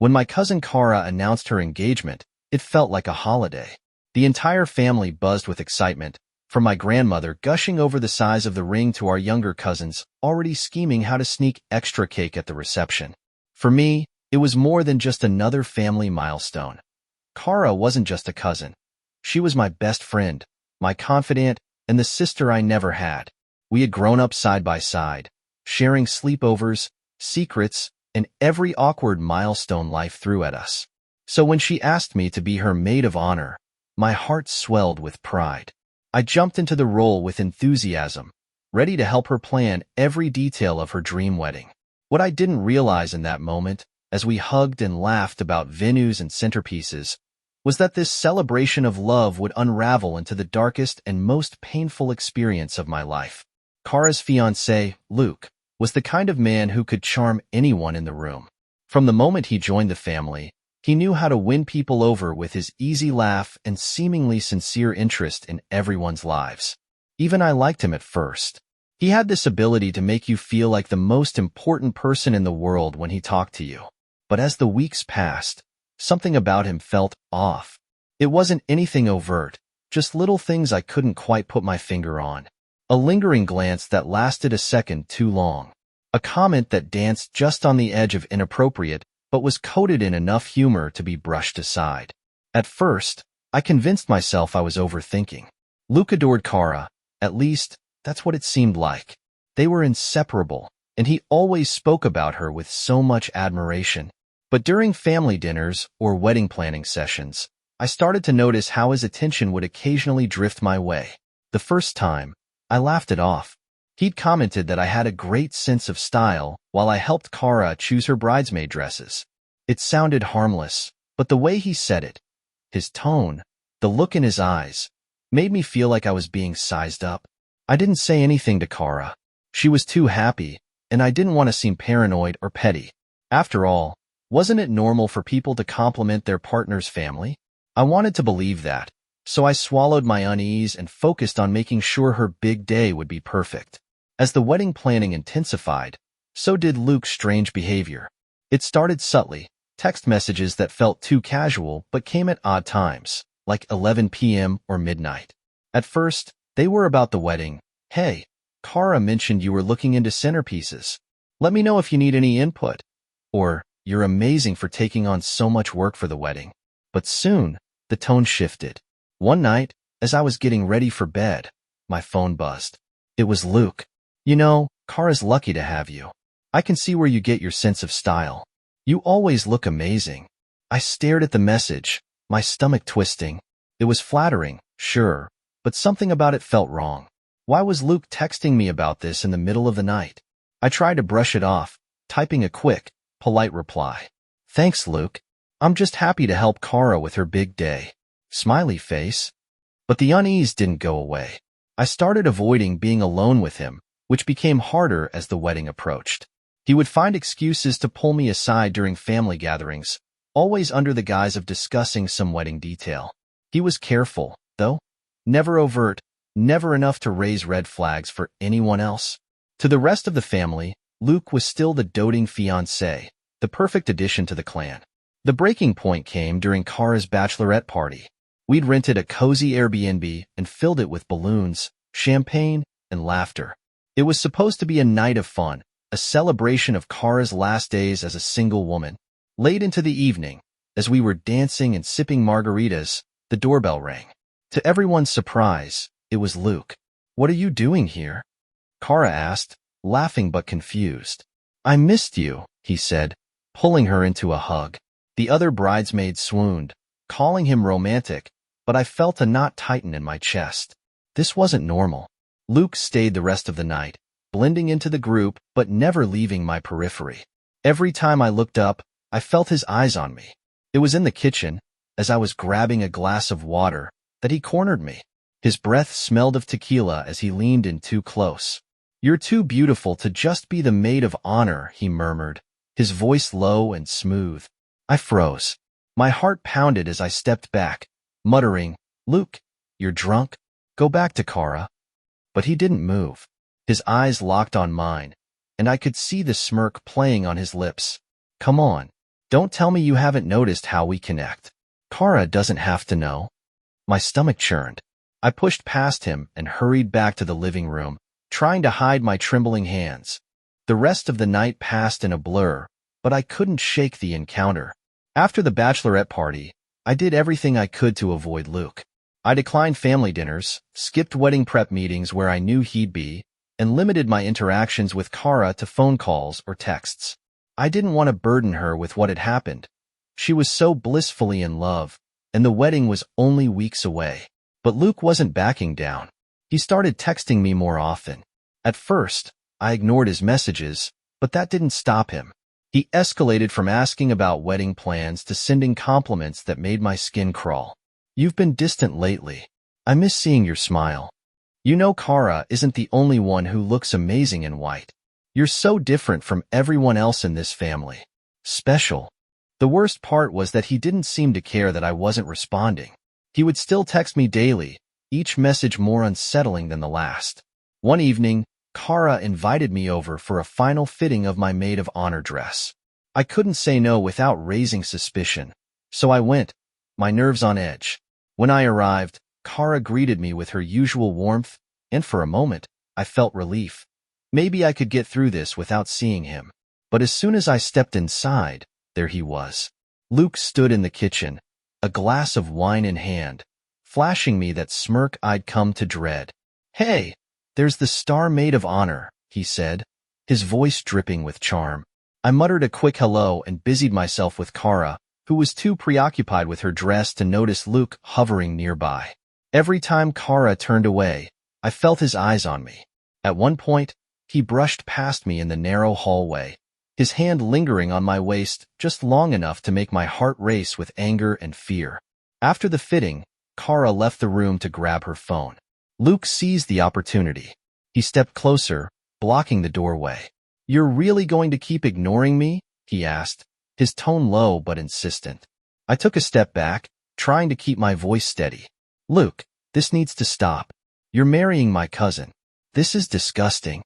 When my cousin Cara announced her engagement, it felt like a holiday. The entire family buzzed with excitement, from my grandmother gushing over the size of the ring to our younger cousins already scheming how to sneak extra cake at the reception. For me, it was more than just another family milestone. Cara wasn't just a cousin. She was my best friend, my confidant, and the sister I never had. We had grown up side by side, sharing sleepovers, secrets, and every awkward milestone life threw at us. So when she asked me to be her maid of honor, my heart swelled with pride. I jumped into the role with enthusiasm, ready to help her plan every detail of her dream wedding. What I didn't realize in that moment, as we hugged and laughed about venues and centerpieces, was that this celebration of love would unravel into the darkest and most painful experience of my life. Cara's fiancé, Luke, was the kind of man who could charm anyone in the room. From the moment he joined the family, he knew how to win people over with his easy laugh and seemingly sincere interest in everyone's lives. Even I liked him at first. He had this ability to make you feel like the most important person in the world when he talked to you. But as the weeks passed, something about him felt off. It wasn't anything overt, just little things I couldn't quite put my finger on. A lingering glance that lasted a second too long. A comment that danced just on the edge of inappropriate, but was coated in enough humor to be brushed aside. At first, I convinced myself I was overthinking. Luke adored Cara, at least, that's what it seemed like. They were inseparable, and he always spoke about her with so much admiration. But during family dinners or wedding planning sessions, I started to notice how his attention would occasionally drift my way. The first time, I laughed it off. He'd commented that I had a great sense of style while I helped Cara choose her bridesmaid dresses. It sounded harmless, but the way he said it, his tone, the look in his eyes, made me feel like I was being sized up. I didn't say anything to Cara. She was too happy, and I didn't want to seem paranoid or petty. After all, wasn't it normal for people to compliment their partner's family? I wanted to believe that, so I swallowed my unease and focused on making sure her big day would be perfect. As the wedding planning intensified, so did Luke's strange behavior. It started subtly, text messages that felt too casual but came at odd times, like 11 p.m. or midnight. At first, they were about the wedding. Hey, Cara mentioned you were looking into centerpieces. Let me know if you need any input. Or, you're amazing for taking on so much work for the wedding. But soon, the tone shifted. One night, as I was getting ready for bed, my phone buzzed. It was Luke. You know, Cara's lucky to have you. I can see where you get your sense of style. You always look amazing. I stared at the message, my stomach twisting. It was flattering, sure, but something about it felt wrong. Why was Luke texting me about this in the middle of the night? I tried to brush it off, typing a quick, polite reply. Thanks, Luke. I'm just happy to help Cara with her big day. Smiley face. But the unease didn't go away. I started avoiding being alone with him, which became harder as the wedding approached. He would find excuses to pull me aside during family gatherings, always under the guise of discussing some wedding detail. He was careful, though, never overt, never enough to raise red flags for anyone else. To the rest of the family, Luke was still the doting fiancé, the perfect addition to the clan. The breaking point came during Cara's bachelorette party. We'd rented a cozy Airbnb and filled it with balloons, champagne, and laughter. It was supposed to be a night of fun, a celebration of Cara's last days as a single woman. Late into the evening, as we were dancing and sipping margaritas, the doorbell rang. To everyone's surprise, it was Luke. What are you doing here? Cara asked, laughing but confused. I missed you, he said, pulling her into a hug. The other bridesmaids swooned, calling him romantic, but I felt a knot tighten in my chest. This wasn't normal. Luke stayed the rest of the night, blending into the group but never leaving my periphery. Every time I looked up, I felt his eyes on me. It was in the kitchen, as I was grabbing a glass of water, that he cornered me. His breath smelled of tequila as he leaned in too close. You're too beautiful to just be the maid of honor, he murmured, his voice low and smooth. I froze. My heart pounded as I stepped back, muttering, Luke, you're drunk? Go back to Cara. But he didn't move. His eyes locked on mine, and I could see the smirk playing on his lips. Come on. Don't tell me you haven't noticed how we connect. Cara doesn't have to know. My stomach churned. I pushed past him and hurried back to the living room, trying to hide my trembling hands. The rest of the night passed in a blur, but I couldn't shake the encounter. After the bachelorette party, I did everything I could to avoid Luke. I declined family dinners, skipped wedding prep meetings where I knew he'd be, and limited my interactions with Cara to phone calls or texts. I didn't want to burden her with what had happened. She was so blissfully in love, and the wedding was only weeks away. But Luke wasn't backing down. He started texting me more often. At first, I ignored his messages, but that didn't stop him. He escalated from asking about wedding plans to sending compliments that made my skin crawl. You've been distant lately. I miss seeing your smile. You know Cara isn't the only one who looks amazing in white. You're so different from everyone else in this family. Special. The worst part was that he didn't seem to care that I wasn't responding. He would still text me daily, each message more unsettling than the last. One evening, Cara invited me over for a final fitting of my maid of honor dress. I couldn't say no without raising suspicion, so I went, my nerves on edge. When I arrived, Cara greeted me with her usual warmth, and for a moment, I felt relief. Maybe I could get through this without seeing him. But as soon as I stepped inside, there he was. Luke stood in the kitchen, a glass of wine in hand, flashing me that smirk I'd come to dread. Hey, there's the star maid of honor, he said, his voice dripping with charm. I muttered a quick hello and busied myself with Cara, who was too preoccupied with her dress to notice Luke hovering nearby. Every time Cara turned away, I felt his eyes on me. At one point, he brushed past me in the narrow hallway, his hand lingering on my waist just long enough to make my heart race with anger and fear. After the fitting, Cara left the room to grab her phone. Luke seized the opportunity. He stepped closer, blocking the doorway. You're really going to keep ignoring me? He asked, his tone low but insistent. I took a step back, trying to keep my voice steady. Luke, this needs to stop. You're marrying my cousin. This is disgusting.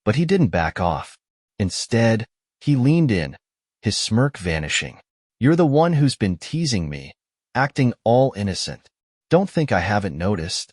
But he didn't back off. Instead, he leaned in, his smirk vanishing. You're the one who's been teasing me, acting all innocent. Don't think I haven't noticed.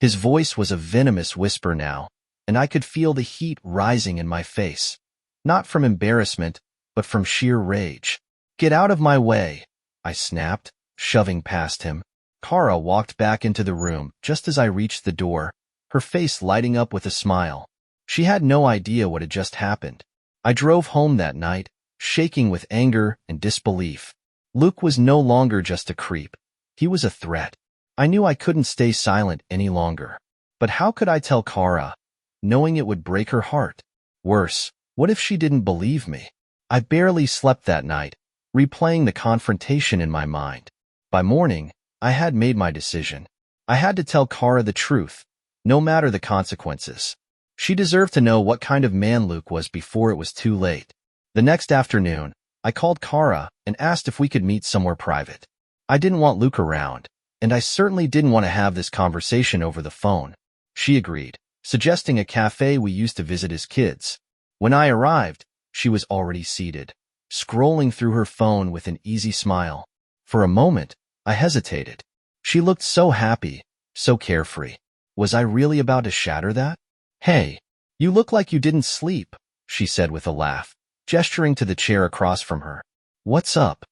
His voice was a venomous whisper now, and I could feel the heat rising in my face. Not from embarrassment, but from sheer rage. Get out of my way, I snapped, shoving past him. Cara walked back into the room just as I reached the door, her face lighting up with a smile. She had no idea what had just happened. I drove home that night, shaking with anger and disbelief. Luke was no longer just a creep. He was a threat. I knew I couldn't stay silent any longer. But how could I tell Cara, knowing it would break her heart? Worse, what if she didn't believe me? I barely slept that night, replaying the confrontation in my mind. By morning, I had made my decision. I had to tell Cara the truth, no matter the consequences. She deserved to know what kind of man Luke was before it was too late. The next afternoon, I called Cara and asked if we could meet somewhere private. I didn't want Luke around, and I certainly didn't want to have this conversation over the phone. She agreed, suggesting a cafe we used to visit as kids. When I arrived, she was already seated, scrolling through her phone with an easy smile. For a moment, I hesitated. She looked so happy, so carefree. Was I really about to shatter that? Hey, you look like you didn't sleep, she said with a laugh, gesturing to the chair across from her. What's up?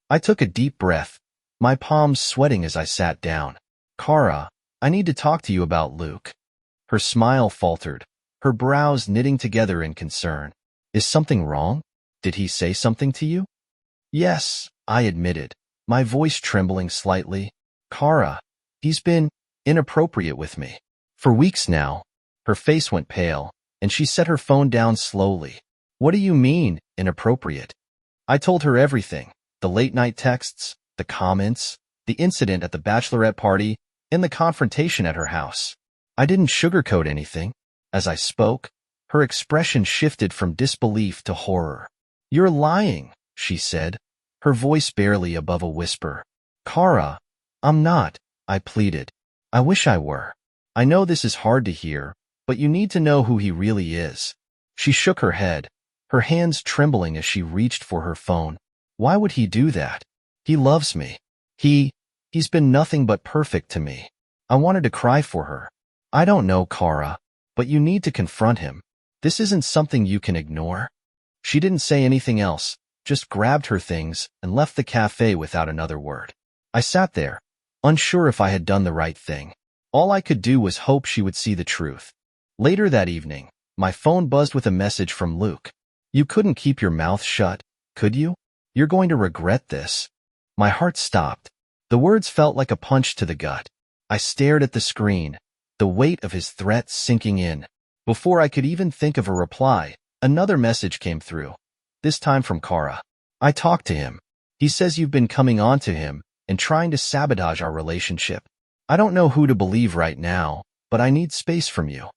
I took a deep breath, my palms sweating as I sat down. Cara, I need to talk to you about Luke. Her smile faltered, her brows knitting together in concern. Is something wrong? Did he say something to you? Yes, I admitted, my voice trembling slightly. Cara, he's been inappropriate with me. For weeks now. Her face went pale, and she set her phone down slowly. What do you mean, inappropriate? I told her everything, the late-night texts, the comments, the incident at the bachelorette party, and the confrontation at her house. I didn't sugarcoat anything. As I spoke, her expression shifted from disbelief to horror. You're lying, she said, her voice barely above a whisper. Cara, I'm not, I pleaded. I wish I were. I know this is hard to hear, but you need to know who he really is. She shook her head, her hands trembling as she reached for her phone. Why would he do that? He loves me. He's been nothing but perfect to me. I wanted to cry for her. I don't know, Cara, but you need to confront him. This isn't something you can ignore. She didn't say anything else, just grabbed her things and left the cafe without another word. I sat there, unsure if I had done the right thing. All I could do was hope she would see the truth. Later that evening, my phone buzzed with a message from Luke. You couldn't keep your mouth shut, could you? You're going to regret this. My heart stopped. The words felt like a punch to the gut. I stared at the screen, the weight of his threat sinking in. Before I could even think of a reply, another message came through, this time from Cara. I talked to him. He says you've been coming on to him and trying to sabotage our relationship. I don't know who to believe right now, but I need space from you.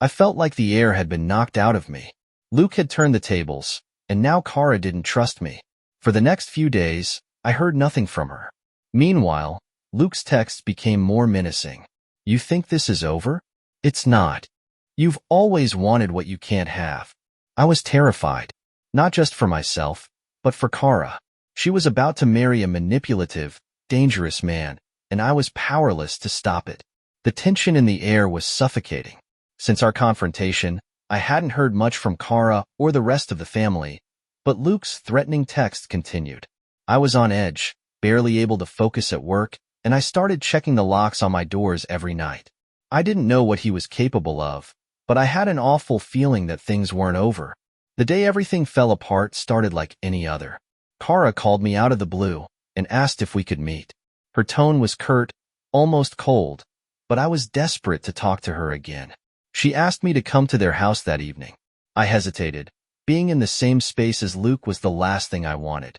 I felt like the air had been knocked out of me. Luke had turned the tables, and now Cara didn't trust me. For the next few days, I heard nothing from her. Meanwhile, Luke's texts became more menacing. You think this is over? It's not. You've always wanted what you can't have. I was terrified, not just for myself, but for Cara. She was about to marry a manipulative, dangerous man, and I was powerless to stop it. The tension in the air was suffocating. Since our confrontation, I hadn't heard much from Cara or the rest of the family, but Luke's threatening text continued. I was on edge, barely able to focus at work, and I started checking the locks on my doors every night. I didn't know what he was capable of, but I had an awful feeling that things weren't over. The day everything fell apart started like any other. Cara called me out of the blue and asked if we could meet. Her tone was curt, almost cold, but I was desperate to talk to her again. She asked me to come to their house that evening. I hesitated. Being in the same space as Luke was the last thing I wanted.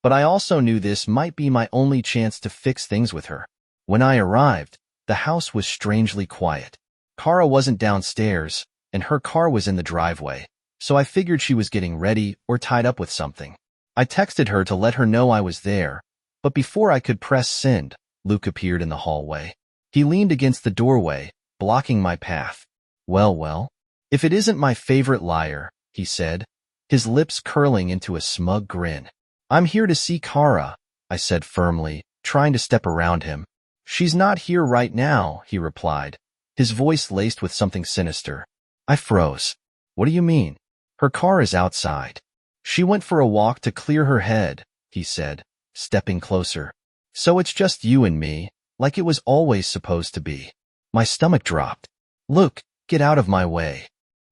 But I also knew this might be my only chance to fix things with her. When I arrived, the house was strangely quiet. Cara wasn't downstairs, and her car was in the driveway, so I figured she was getting ready or tied up with something. I texted her to let her know I was there, but before I could press send, Luke appeared in the hallway. He leaned against the doorway, blocking my path. Well, if it isn't my favorite liar, he said, his lips curling into a smug grin. I'm here to see Cara, I said firmly, trying to step around him. She's not here right now, he replied, his voice laced with something sinister. I froze. What do you mean? Her car is outside. She went for a walk to clear her head, he said, stepping closer. So it's just you and me, like it was always supposed to be. My stomach dropped. Look, get out of my way.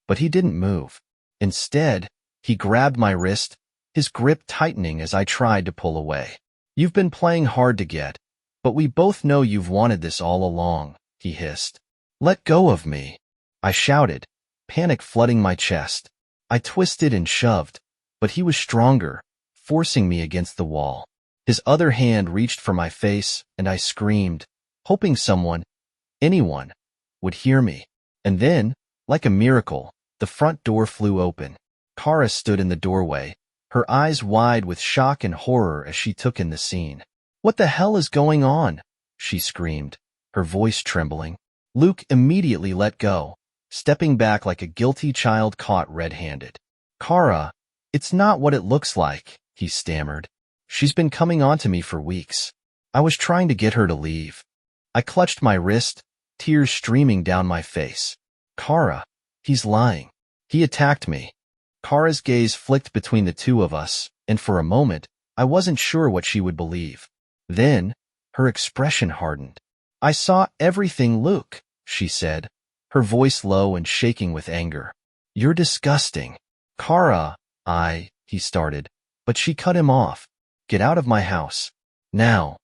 But he didn't move. Instead, he grabbed my wrist, his grip tightening as I tried to pull away. You've been playing hard to get, but we both know you've wanted this all along, he hissed. Let go of me, I shouted, panic flooding my chest. I twisted and shoved, but he was stronger, forcing me against the wall. His other hand reached for my face, and I screamed, hoping someone, anyone, would hear me. And then, like a miracle, the front door flew open. Cara stood in the doorway, her eyes wide with shock and horror as she took in the scene. What the hell is going on? She screamed, her voice trembling. Luke immediately let go, stepping back like a guilty child caught red-handed. Cara, it's not what it looks like, he stammered. She's been coming on to me for weeks. I was trying to get her to leave. I clutched my wrist, tears streaming down my face. Cara, he's lying. He attacked me. Cara's gaze flicked between the two of us, and for a moment, I wasn't sure what she would believe. Then, her expression hardened. I saw everything, Luke, she said, her voice low and shaking with anger. You're disgusting. Cara, he started, but she cut him off. Get out of my house. Now.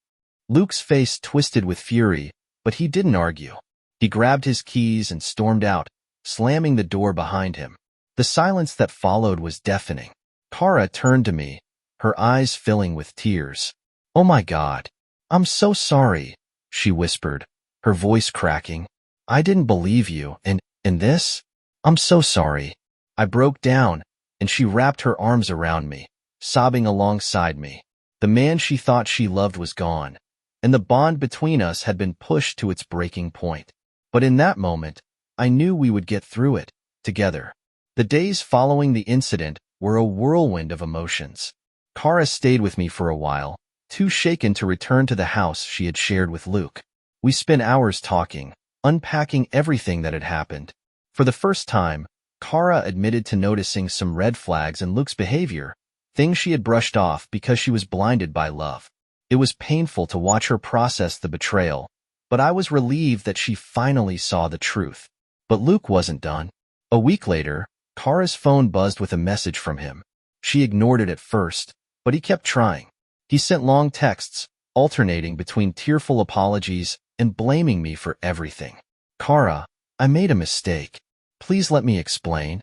Luke's face twisted with fury, but he didn't argue. He grabbed his keys and stormed out, slamming the door behind him. The silence that followed was deafening. Cara turned to me, her eyes filling with tears. Oh my God. I'm so sorry, she whispered, her voice cracking. I didn't believe you, and this? I'm so sorry. I broke down, and she wrapped her arms around me, sobbing alongside me. The man she thought she loved was gone, and the bond between us had been pushed to its breaking point. But in that moment, I knew we would get through it, together. The days following the incident were a whirlwind of emotions. Cara stayed with me for a while, too shaken to return to the house she had shared with Luke. We spent hours talking, unpacking everything that had happened. For the first time, Cara admitted to noticing some red flags in Luke's behavior, things she had brushed off because she was blinded by love. It was painful to watch her process the betrayal, but I was relieved that she finally saw the truth. But Luke wasn't done. A week later, Cara's phone buzzed with a message from him. She ignored it at first, but he kept trying. He sent long texts, alternating between tearful apologies and blaming me for everything. Cara, I made a mistake. Please let me explain.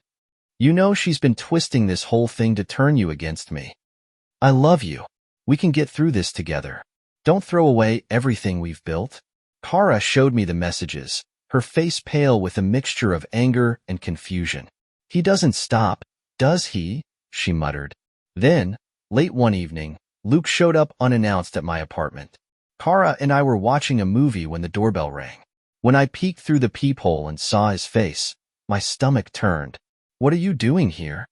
You know she's been twisting this whole thing to turn you against me. I love you. We can get through this together. Don't throw away everything we've built. Cara showed me the messages, her face pale with a mixture of anger and confusion. He doesn't stop, does he? She muttered. Then, late one evening, Luke showed up unannounced at my apartment. Cara and I were watching a movie when the doorbell rang. When I peeked through the peephole and saw his face, my stomach turned. What are you doing here?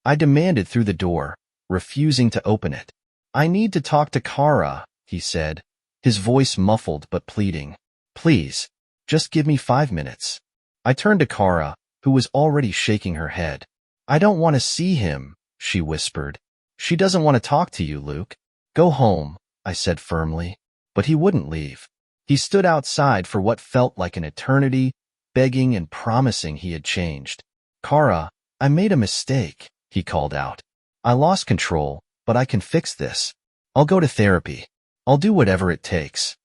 I demanded through the door, refusing to open it. I need to talk to Cara, he said, his voice muffled but pleading. Please, just give me 5 minutes. I turned to Cara, who was already shaking her head. I don't want to see him, she whispered. She doesn't want to talk to you, Luke. Go home, I said firmly. But he wouldn't leave. He stood outside for what felt like an eternity, begging and promising he had changed. Cara, I made a mistake, he called out. I lost control, but I can fix this. I'll go to therapy. I'll do whatever it takes.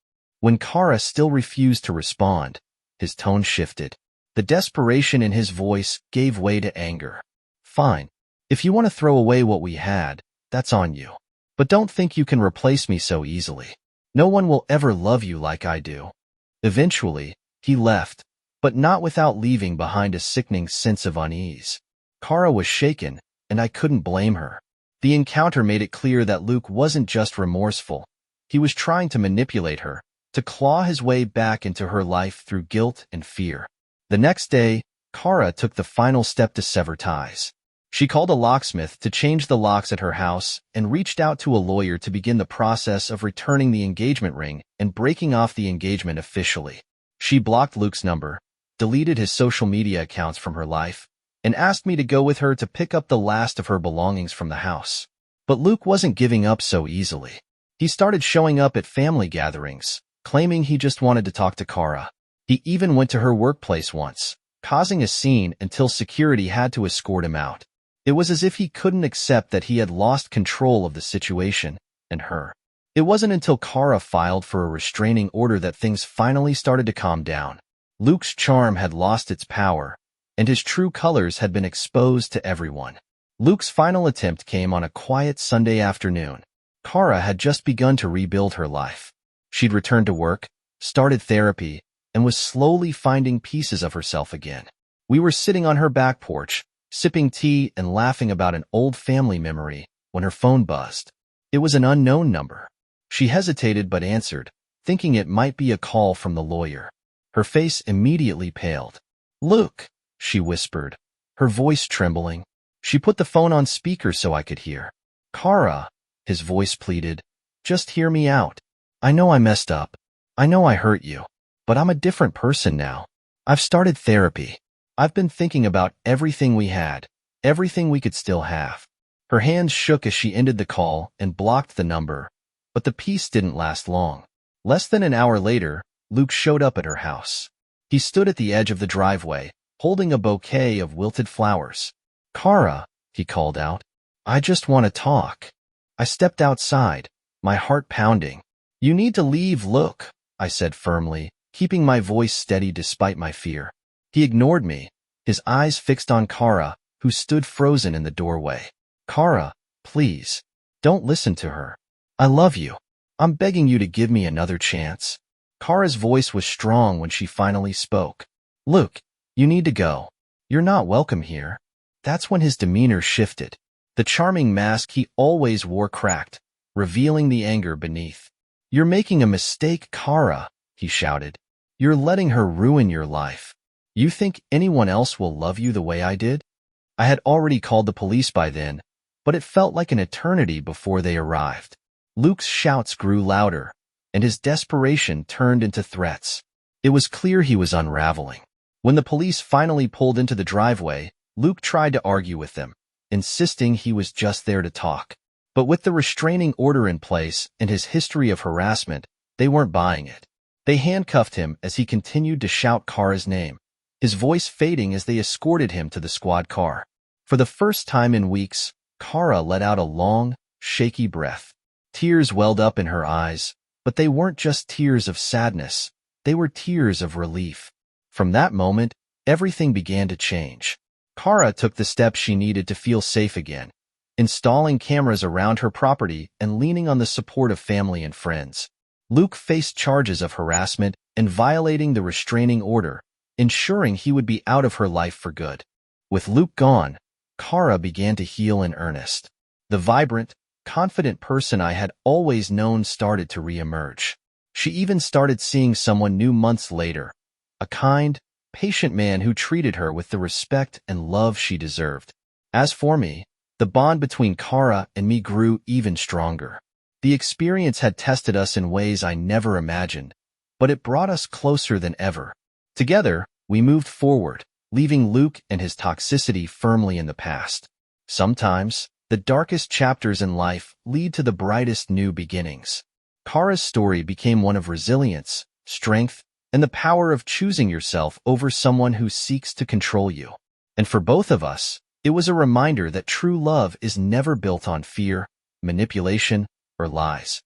When Cara still refused to respond, his tone shifted. The desperation in his voice gave way to anger. Fine. If you want to throw away what we had, that's on you. But don't think you can replace me so easily. No one will ever love you like I do. Eventually, he left, but not without leaving behind a sickening sense of unease. Cara was shaken, and I couldn't blame her. The encounter made it clear that Luke wasn't just remorseful. He was trying to manipulate her, to claw his way back into her life through guilt and fear. The next day, Cara took the final step to sever ties. She called a locksmith to change the locks at her house and reached out to a lawyer to begin the process of returning the engagement ring and breaking off the engagement officially. She blocked Luke's number, deleted his social media accounts from her life, and asked me to go with her to pick up the last of her belongings from the house. But Luke wasn't giving up so easily. He started showing up at family gatherings, claiming he just wanted to talk to Cara. He even went to her workplace once, causing a scene until security had to escort him out. It was as if he couldn't accept that he had lost control of the situation and her. It wasn't until Cara filed for a restraining order that things finally started to calm down. Luke's charm had lost its power, and his true colors had been exposed to everyone. Luke's final attempt came on a quiet Sunday afternoon. Cara had just begun to rebuild her life. She'd returned to work, started therapy, and was slowly finding pieces of herself again. We were sitting on her back porch, sipping tea and laughing about an old family memory when her phone buzzed. It was an unknown number. She hesitated but answered, thinking it might be a call from the lawyer. Her face immediately paled. Luke, she whispered, her voice trembling. She put the phone on speaker so I could hear. Cara, his voice pleaded, just hear me out. I know I messed up. I know I hurt you. But I'm a different person now. I've started therapy. I've been thinking about everything we had, everything we could still have. Her hands shook as she ended the call and blocked the number, but the peace didn't last long. Less than an hour later, Luke showed up at her house. He stood at the edge of the driveway, holding a bouquet of wilted flowers. Cara, he called out, I just want to talk. I stepped outside, my heart pounding. You need to leave, Luke, I said firmly, keeping my voice steady despite my fear. He ignored me, his eyes fixed on Cara, who stood frozen in the doorway. Cara, please, don't listen to her. I love you. I'm begging you to give me another chance. Cara's voice was strong when she finally spoke. Luke, you need to go. You're not welcome here. That's when his demeanor shifted. The charming mask he always wore cracked, revealing the anger beneath. You're making a mistake, Cara, he shouted. You're letting her ruin your life. You think anyone else will love you the way I did? I had already called the police by then, but it felt like an eternity before they arrived. Luke's shouts grew louder, and his desperation turned into threats. It was clear he was unraveling. When the police finally pulled into the driveway, Luke tried to argue with them, insisting he was just there to talk. But with the restraining order in place and his history of harassment, they weren't buying it. They handcuffed him as he continued to shout Cara's name, his voice fading as they escorted him to the squad car. For the first time in weeks, Cara let out a long, shaky breath. Tears welled up in her eyes, but they weren't just tears of sadness. They were tears of relief. From that moment, everything began to change. Cara took the steps she needed to feel safe again, installing cameras around her property and leaning on the support of family and friends. Luke faced charges of harassment and violating the restraining order, ensuring he would be out of her life for good. With Luke gone, Cara began to heal in earnest. The vibrant, confident person I had always known started to reemerge. She even started seeing someone new months later, a kind, patient man who treated her with the respect and love she deserved. As for me, the bond between Cara and me grew even stronger. The experience had tested us in ways I never imagined, but it brought us closer than ever. Together, we moved forward, leaving Luke and his toxicity firmly in the past. Sometimes, the darkest chapters in life lead to the brightest new beginnings. Cara's story became one of resilience, strength, and the power of choosing yourself over someone who seeks to control you. And for both of us, it was a reminder that true love is never built on fear, manipulation, or lies.